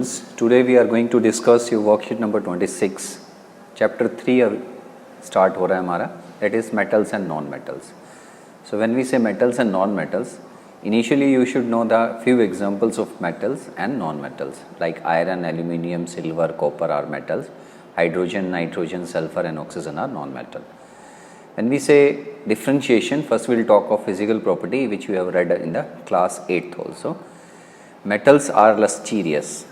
students, today we are going to discuss your worksheet number 26. Chapter 3 अब start हो रहा है हमारा, that is metals and non-metals. So when we say metals and non-metals, initially you should know the few examples of metals and non-metals like iron, aluminium, silver, copper are metals, hydrogen, nitrogen, sulfur and oxygen are non-metal. When we say differentiation, first we will talk of physical property which we have read in the class 8th also. Metals are lustrous.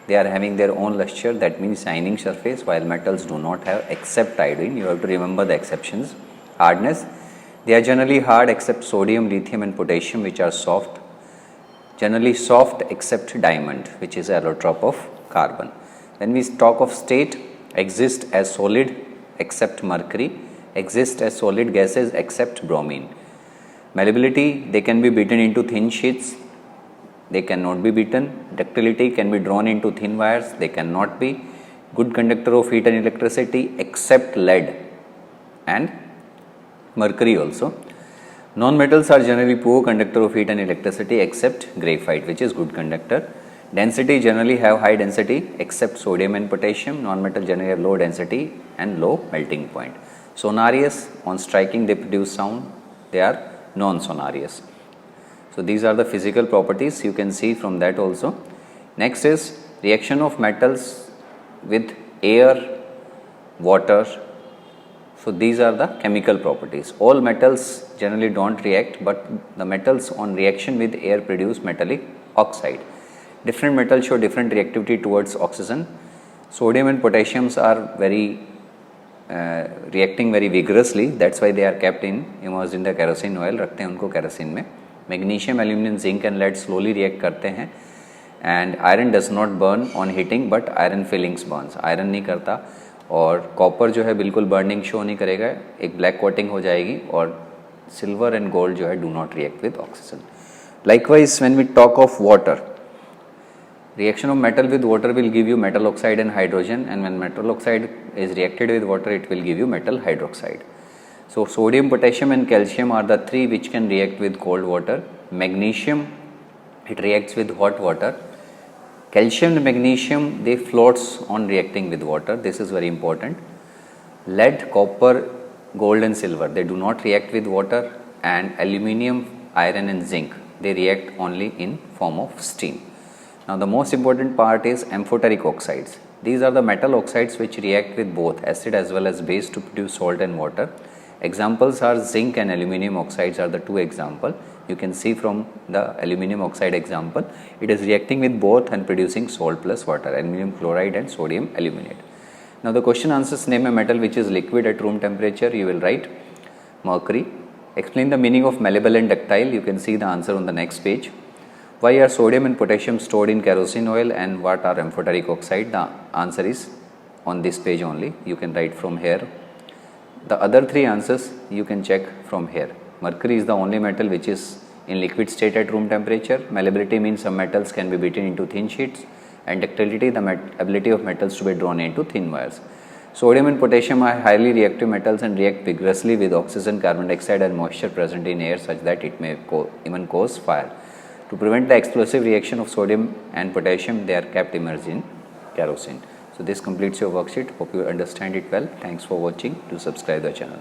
They are having their own luster, that means shining surface, while metals do not have except iodine. You have to remember the exceptions. Hardness, they are generally hard except sodium, lithium and potassium which are soft. Generally soft except diamond which is allotrope of carbon. When we talk of state, exist as solid except mercury, exist as solid gases except bromine. Malleability, they can be beaten into thin sheets. They cannot be beaten. Ductility, can be drawn into thin wires. They cannot be. Good conductor of heat and electricity except lead and mercury also. Non-metals are generally poor conductor of heat and electricity except graphite which is good conductor. Density, generally have high density except sodium and potassium. Non-metal generally have low density and low melting point. Sonorous, on striking they produce sound. They are non-sonorous. So these are the physical properties, you can see from that also. Next is reaction of metals with air, water. So these are the chemical properties. All metals generally don't react, but the metals on reaction with air produce metallic oxide. Different metals show different reactivity towards oxygen. Sodium and potassiums are reacting very vigorously, that's why they are kept immersed in the kerosene oil, रखते हैं उनको kerosene में. Magnesium, aluminum, zinc and lead slowly react करते हैं. And iron does not burn on heating, but iron fillings burns. Iron नहीं करता और copper जो है बिल्कुल burning show नहीं करेगा, एक black coating हो जाएगी. और silver and gold जो है do not react with oxygen. Likewise, when we talk of water, reaction of metal with water will give you metal oxide and hydrogen, and when metal oxide is reacted with water, it will give you metal hydroxide. So sodium, potassium and calcium are the three which can react with cold water. Magnesium, it reacts with hot water. Calcium and magnesium, they floats on reacting with water. This is very important. Lead, copper, gold and silver, they do not react with water. And aluminium, iron and zinc, they react only in form of steam. Now the most important part is amphoteric oxides. These are the metal oxides which react with both acid as well as base to produce salt and water. Examples are zinc and aluminium oxides are the two examples. You can see from the aluminium oxide example, it is reacting with both and producing salt plus water, aluminium chloride and sodium aluminate. Now the question answers, name a metal which is liquid at room temperature. You will write mercury. Explain the meaning of malleable and ductile. You can see the answer on the next page. Why are sodium and potassium stored in kerosene oil and what are amphoteric oxide? The answer is on this page only. You can write from here. The other three answers you can check from here. Mercury is the only metal which is in liquid state at room temperature. Malleability means some metals can be beaten into thin sheets, and ductility, the ability of metals to be drawn into thin wires. Sodium and potassium are highly reactive metals and react vigorously with oxygen, carbon dioxide and moisture present in air such that it may even cause fire. To prevent the explosive reaction of sodium and potassium, they are kept immersed in kerosene. So this completes your worksheet. Hope you understand it well. Thanks for watching. Do subscribe the channel.